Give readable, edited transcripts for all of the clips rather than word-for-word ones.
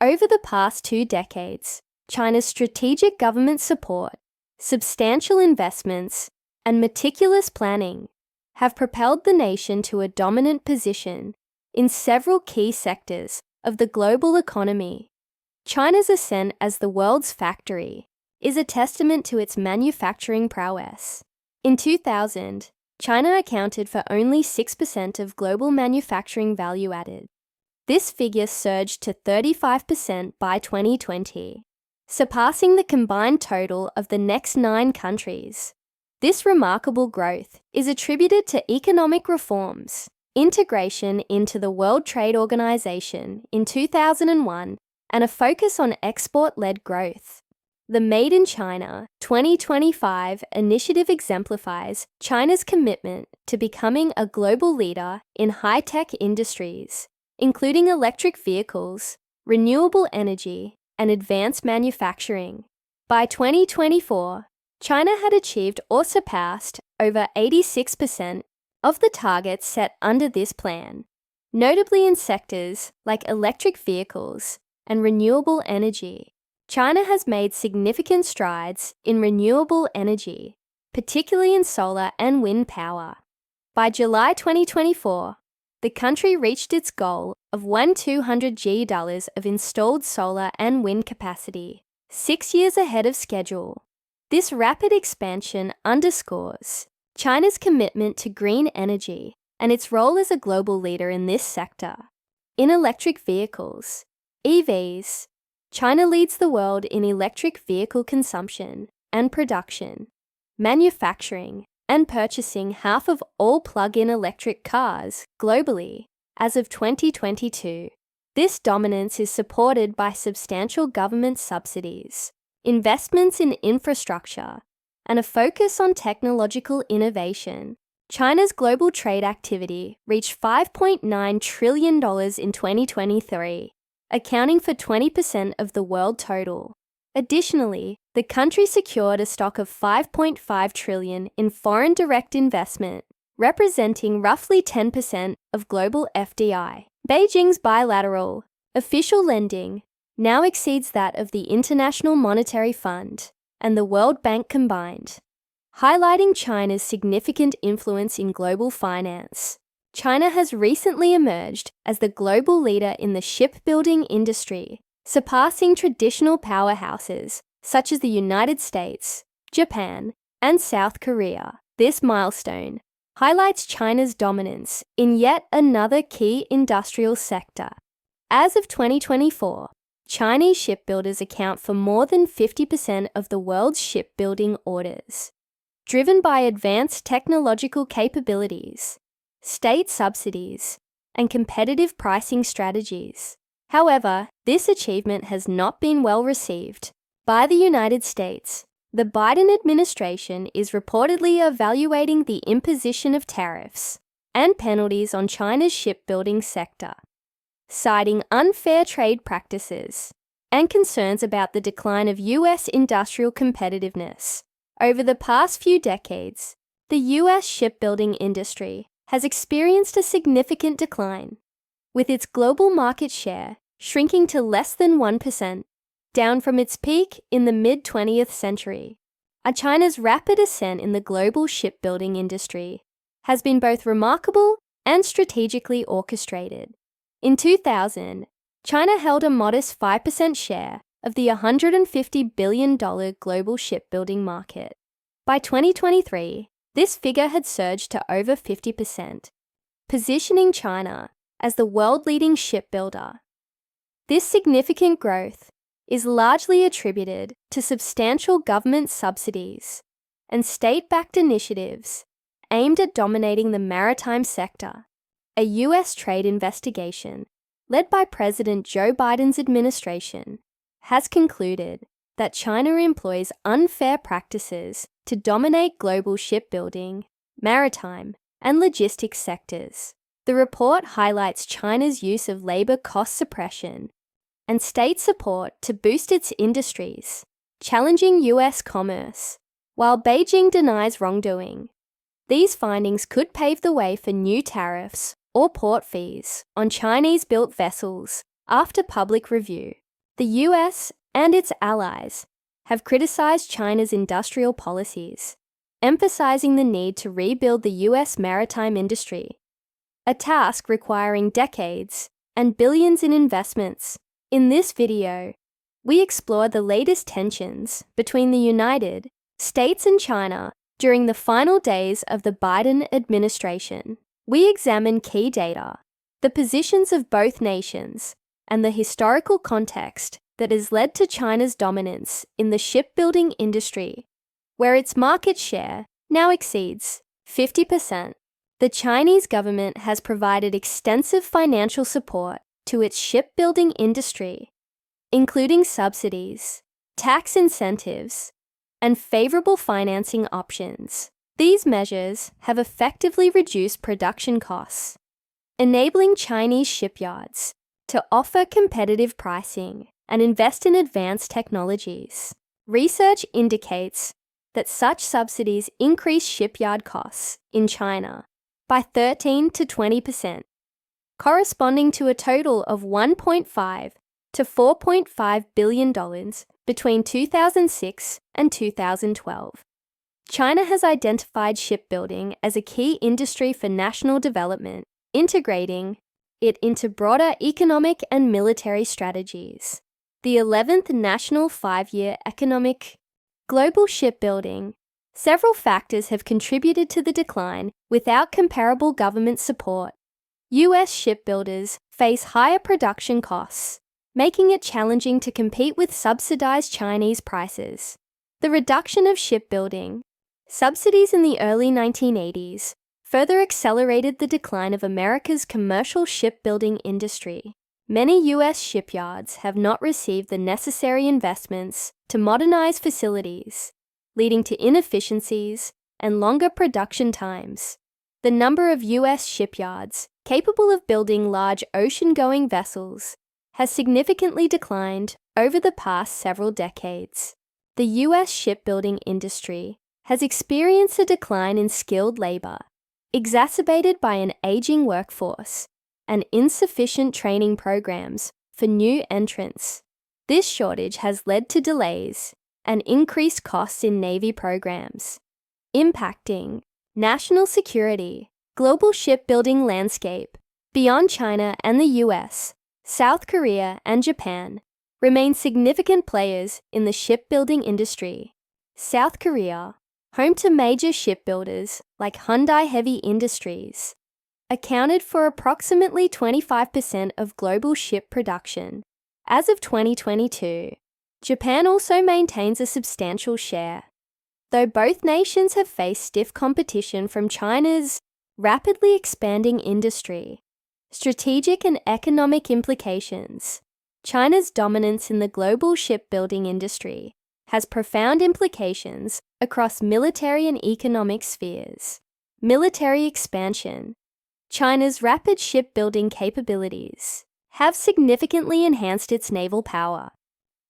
Over the past 2 decades, China's strategic government support, substantial investments, and meticulous planning have propelled the nation to a dominant position in several key sectors of the global economy. China's ascent as the world's factory is a testament to its manufacturing prowess. In 2000, China accounted for only 6% of global manufacturing value added. This figure surged to 35% by 2020, surpassing the combined total of the next 9 countries. This remarkable growth is attributed to economic reforms, integration into the World Trade Organization in 2001, and a focus on export-led growth. The Made in China 2025 initiative exemplifies China's commitment to becoming a global leader in high-tech industries, including electric vehicles, renewable energy, and advanced manufacturing. By 2024, China had achieved or surpassed over 86% of the targets set under this plan, notably in sectors like electric vehicles and renewable energy. China has made significant strides in renewable energy, particularly in solar and wind power. By July 2024, the country reached its goal of $200 GW of installed solar and wind capacity, 6 years ahead of schedule. This rapid expansion underscores China's commitment to green energy and its role as a global leader in this sector. In electric vehicles, EVs, China leads the world in electric vehicle consumption and production, manufacturing, and purchasing half of all plug-in electric cars globally as of 2022. This dominance is supported by substantial government subsidies, investments in infrastructure, and a focus on technological innovation. China's global trade activity reached $5.9 trillion in 2023, accounting for 20% of the world total. Additionally, the country secured a stock of $5.5 trillion in foreign direct investment, representing roughly 10% of global FDI. Beijing's bilateral, official lending now exceeds that of the International Monetary Fund and the World Bank combined, highlighting China's significant influence in global finance. China has recently emerged as the global leader in the shipbuilding industry, surpassing traditional powerhouses such as the United States, Japan, and South Korea. This milestone highlights China's dominance in yet another key industrial sector. As of 2024, Chinese shipbuilders account for more than 50% of the world's shipbuilding orders, driven by advanced technological capabilities, state subsidies, and competitive pricing strategies. However, this achievement has not been well received by the United States. The Biden administration is reportedly evaluating the imposition of tariffs and penalties on China's shipbuilding sector, citing unfair trade practices and concerns about the decline of U.S. industrial competitiveness. Over the past few decades, the U.S. shipbuilding industry has experienced a significant decline, with its global market share shrinking to less than 1%, down from its peak in the mid-20th century. China's rapid ascent in the global shipbuilding industry has been both remarkable and strategically orchestrated. In 2000, China held a modest 5% share of the $150 billion global shipbuilding market. By 2023, this figure had surged to over 50%, positioning China as the world-leading shipbuilder. This significant growth is largely attributed to substantial government subsidies and state-backed initiatives aimed at dominating the maritime sector. A U.S. trade investigation, led by President Joe Biden's administration, has concluded that China employs unfair practices to dominate global shipbuilding, maritime, and logistics sectors. The report highlights China's use of labor cost suppression and state support to boost its industries, challenging U.S. commerce, while Beijing denies wrongdoing. These findings could pave the way for new tariffs or port fees on Chinese-built vessels after public review. The US and its allies have criticized China's industrial policies, emphasizing the need to rebuild the US maritime industry, a task requiring decades and billions in investments. In this video, we explore the latest tensions between the United States and China during the final days of the Biden administration. We examine key data, the positions of both nations, and the historical context that has led to China's dominance in the shipbuilding industry, where its market share now exceeds 50%. The Chinese government has provided extensive financial support to its shipbuilding industry, including subsidies, tax incentives, and favorable financing options. These measures have effectively reduced production costs, enabling Chinese shipyards to offer competitive pricing and invest in advanced technologies. Research indicates that such subsidies increase shipyard costs in China by 13 to 20%, corresponding to a total of $1.5 to $4.5 billion between 2006 and 2012. China has identified shipbuilding as a key industry for national development, integrating it into broader economic and military strategies. The 11th National Five-Year Economic Global Shipbuilding. Several factors have contributed to the decline. Without comparable government support, US shipbuilders face higher production costs, making it challenging to compete with subsidized Chinese prices. The reduction of shipbuilding subsidies in the early 1980s further accelerated the decline of America's commercial shipbuilding industry. Many US shipyards have not received the necessary investments to modernize facilities, leading to inefficiencies and longer production times. The number of US shipyards capable of building large ocean-going vessels has significantly declined over the past several decades. The US shipbuilding industry has experienced a decline in skilled labor, exacerbated by an aging workforce and insufficient training programs for new entrants. This shortage has led to delays and increased costs in Navy programs, impacting national security. Global shipbuilding landscape. Beyond China and the US, South Korea and Japan remain significant players in the shipbuilding industry. South Korea, home to major shipbuilders like Hyundai Heavy Industries, accounted for approximately 25% of global ship production. As of 2022, Japan also maintains a substantial share, though both nations have faced stiff competition from China's rapidly expanding industry. Strategic and economic implications. China's dominance in the global shipbuilding industry has profound implications across military and economic spheres. Military expansion. China's rapid shipbuilding capabilities have significantly enhanced its naval power.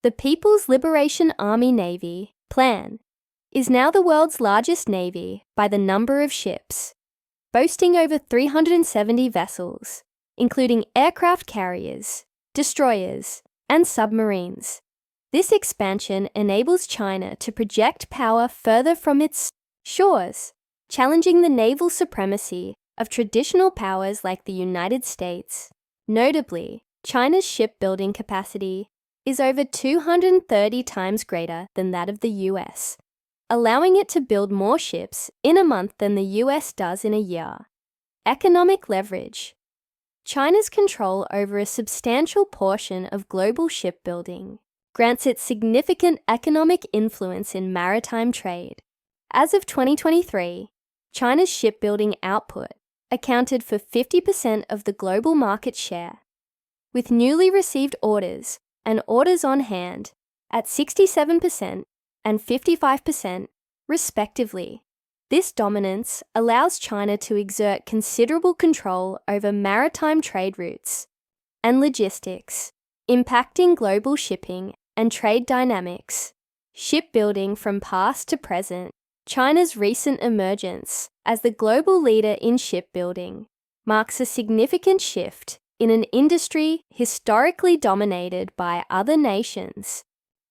The People's Liberation Army Navy, PLAN, is now the world's largest navy by the number of ships, boasting over 370 vessels, including aircraft carriers, destroyers, and submarines. This expansion enables China to project power further from its shores, challenging the naval supremacy of traditional powers like the United States. Notably, China's shipbuilding capacity is over 230 times greater than that of the US, allowing it to build more ships in a month than the US does in a year. Economic leverage. China's control over a substantial portion of global shipbuilding grants it significant economic influence in maritime trade. As of 2023, China's shipbuilding output accounted for 50% of the global market share, with newly received orders and orders on hand at 67% and 55%, respectively. This dominance allows China to exert considerable control over maritime trade routes and logistics, impacting global shipping and trade dynamics. Shipbuilding from past to present. China's recent emergence as the global leader in shipbuilding marks a significant shift in an industry historically dominated by other nations.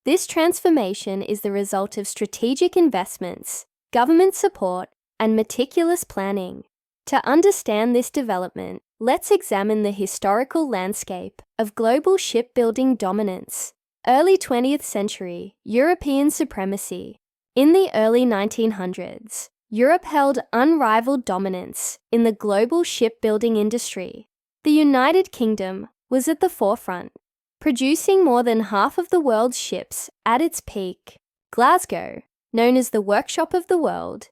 This transformation is the result of strategic investments, government support, and meticulous planning. To understand this development, let's examine the historical landscape of global shipbuilding dominance. Early 20th century, European supremacy. In the early 1900s, Europe held unrivaled dominance in the global shipbuilding industry. The United Kingdom was at the forefront, producing more than half of the world's ships at its peak. Glasgow, known as the workshop of the world,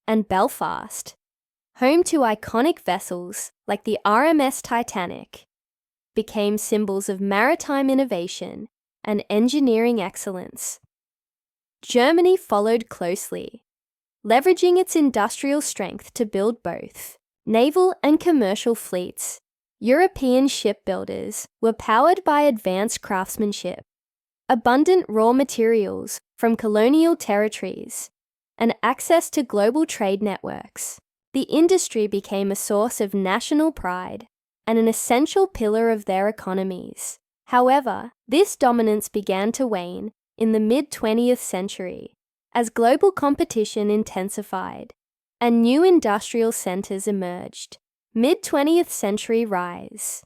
and Belfast, home to iconic vessels like the RMS Titanic, became symbols of maritime innovation and engineering excellence. Germany followed closely, leveraging its industrial strength to build both naval and commercial fleets. European shipbuilders were powered by advanced craftsmanship, abundant raw materials from colonial territories, and access to global trade networks. The industry became a source of national pride and an essential pillar of their economies. However, this dominance began to wane in the mid-20th century as global competition intensified and new industrial centers emerged. Mid-20th century rise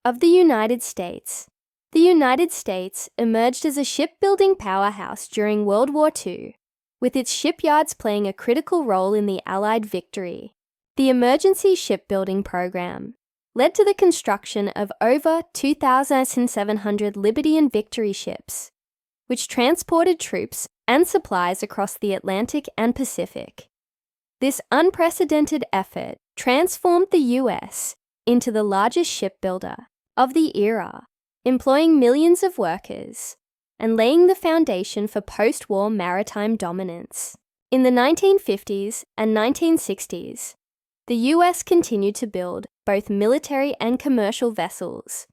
of the United States. The United States emerged as a shipbuilding powerhouse during World War II, with its shipyards playing a critical role in the Allied victory. The Emergency Shipbuilding Program led to the construction of over 2,700 Liberty and Victory ships, which transported troops and supplies across the Atlantic and Pacific. This unprecedented effort transformed the U.S. into the largest shipbuilder of the era, employing millions of workers and laying the foundation for post-war maritime dominance. In the 1950s and 1960s, the U.S. continued to build both military and commercial vessels,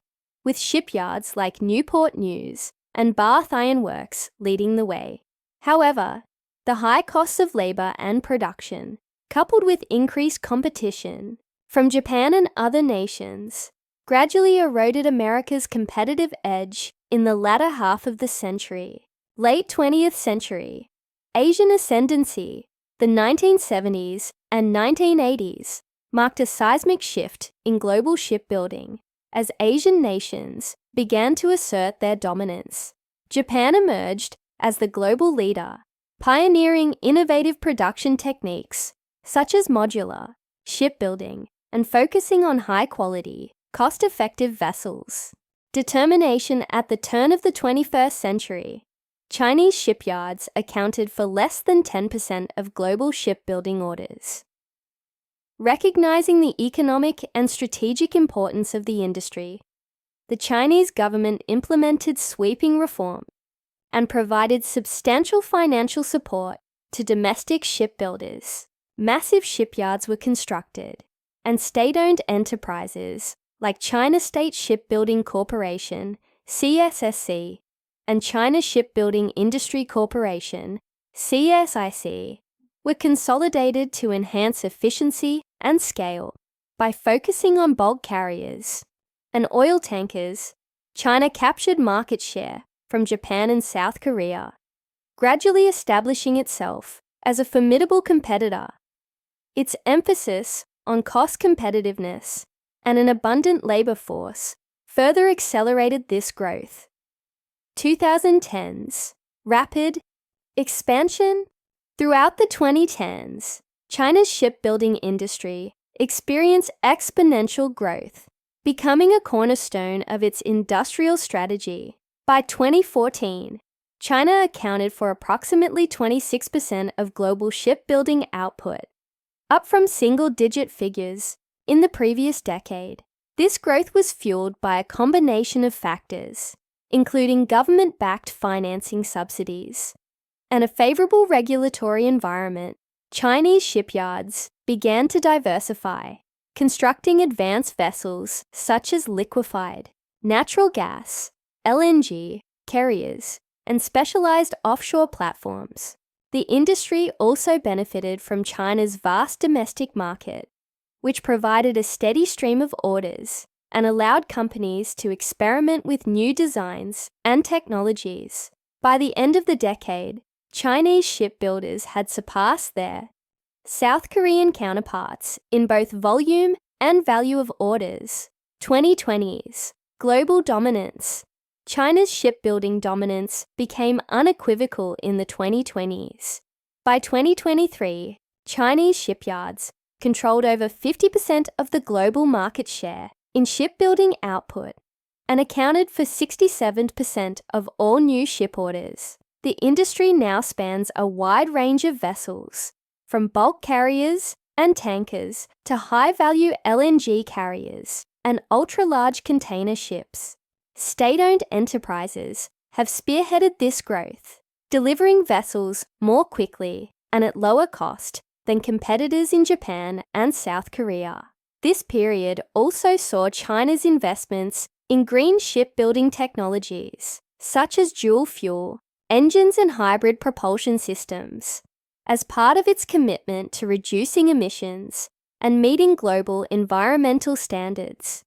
with shipyards like Newport News and Bath Iron Works leading the way. However, the high costs of labor and production, coupled with increased competition from Japan and other nations, gradually eroded America's competitive edge in the latter half of the century. Late 20th century, Asian ascendancy, the 1970s and 1980s, marked a seismic shift in global shipbuilding as Asian nations began to assert their dominance. Japan emerged as the global leader, pioneering innovative production techniques such as modular shipbuilding and focusing on high-quality, cost-effective vessels. Determination at the turn of the 21st century. Chinese shipyards accounted for less than 10% of global shipbuilding orders. Recognizing the economic and strategic importance of the industry, the Chinese government implemented sweeping reform and provided substantial financial support to domestic shipbuilders. Massive shipyards were constructed, and state-owned enterprises like China State Shipbuilding Corporation, CSSC, and China Shipbuilding Industry Corporation, CSIC, were consolidated to enhance efficiency and scale. By focusing on bulk carriers and oil tankers, China captured market share from Japan and South Korea, gradually establishing itself as a formidable competitor. Its emphasis on cost competitiveness and an abundant labor force further accelerated this growth. 2010s. Rapid expansion. Throughout the 2010s, China's shipbuilding industry experienced exponential growth, becoming a cornerstone of its industrial strategy. By 2014, China accounted for approximately 26% of global shipbuilding output, up from single-digit figures in the previous decade. This growth was fueled by a combination of factors, including government-backed financing subsidies and a favorable regulatory environment. Chinese shipyards began to diversify, constructing advanced vessels such as liquefied natural gas, LNG, carriers, and specialized offshore platforms. The industry also benefited from China's vast domestic market, which provided a steady stream of orders and allowed companies to experiment with new designs and technologies. By the end of the decade, Chinese shipbuilders had surpassed their South Korean counterparts in both volume and value of orders. 2020s. Global dominance. China's shipbuilding dominance became unequivocal in the 2020s. By 2023, Chinese shipyards controlled over 50% of the global market share in shipbuilding output and accounted for 67% of all new ship orders. The industry now spans a wide range of vessels, from bulk carriers and tankers to high-value LNG carriers and ultra-large container ships. State-owned enterprises have spearheaded this growth, delivering vessels more quickly and at lower cost than competitors in Japan and South Korea. This period also saw China's investments in green shipbuilding technologies, such as dual fuel engines and hybrid propulsion systems, as part of its commitment to reducing emissions and meeting global environmental standards.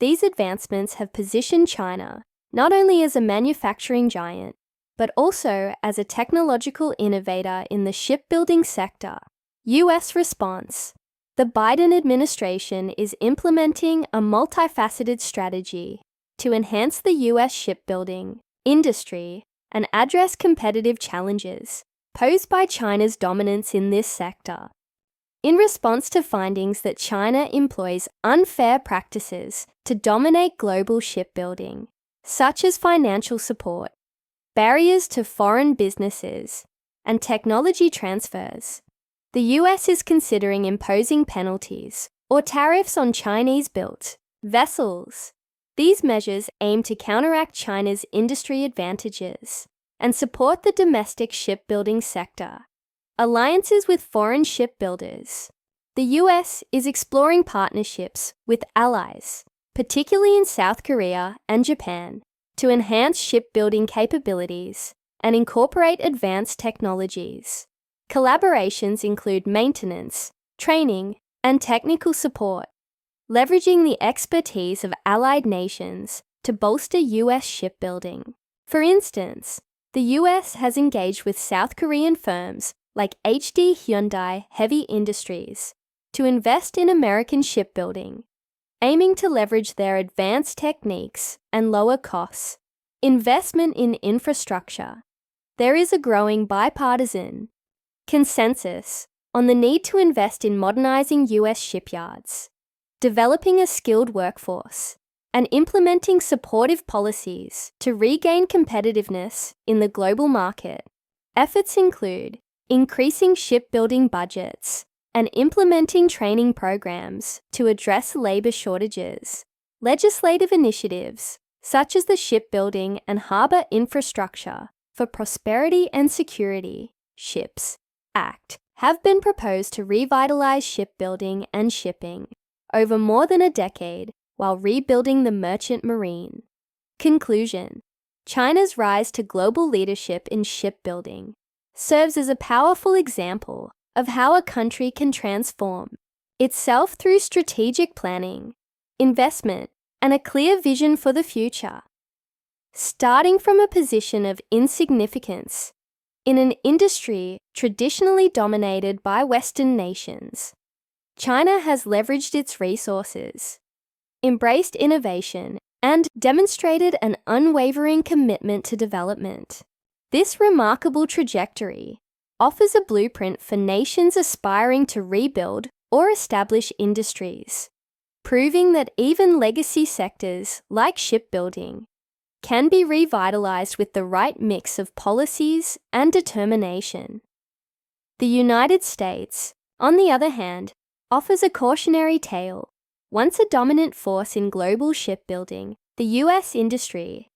These advancements have positioned China not only as a manufacturing giant, but also as a technological innovator in the shipbuilding sector. U.S. response. The Biden administration is implementing a multifaceted strategy to enhance the U.S. shipbuilding industry and address competitive challenges posed by China's dominance in this sector. In response to findings that China employs unfair practices to dominate global shipbuilding, such as financial support, barriers to foreign businesses, and technology transfers, the US is considering imposing penalties or tariffs on Chinese-built vessels. These measures aim to counteract China's industry advantages and support the domestic shipbuilding sector. Alliances with foreign shipbuilders. The US is exploring partnerships with allies, particularly in South Korea and Japan, to enhance shipbuilding capabilities and incorporate advanced technologies. Collaborations include maintenance, training, and technical support, leveraging the expertise of allied nations to bolster US shipbuilding. For instance, the US has engaged with South Korean firms like HD Hyundai Heavy Industries to invest in American shipbuilding, aiming to leverage their advanced techniques and lower costs. Investment in infrastructure. There is a growing bipartisan consensus on the need to invest in modernizing US shipyards, developing a skilled workforce, and implementing supportive policies to regain competitiveness in the global market. Efforts include increasing shipbuilding budgets and implementing training programs to address labor shortages. Legislative initiatives, such as the Shipbuilding and Harbor Infrastructure for Prosperity and Security (SHIPS) Act, have been proposed to revitalize shipbuilding and shipping over more than a decade while rebuilding the merchant marine. Conclusion. China's rise to global leadership in shipbuilding serves as a powerful example of how a country can transform itself through strategic planning, investment, and a clear vision for the future. Starting from a position of insignificance in an industry traditionally dominated by Western nations, China has leveraged its resources, embraced innovation, and demonstrated an unwavering commitment to development. This remarkable trajectory offers a blueprint for nations aspiring to rebuild or establish industries, proving that even legacy sectors like shipbuilding can be revitalized with the right mix of policies and determination. The United States, on the other hand, offers a cautionary tale. Once a dominant force in global shipbuilding, the US industry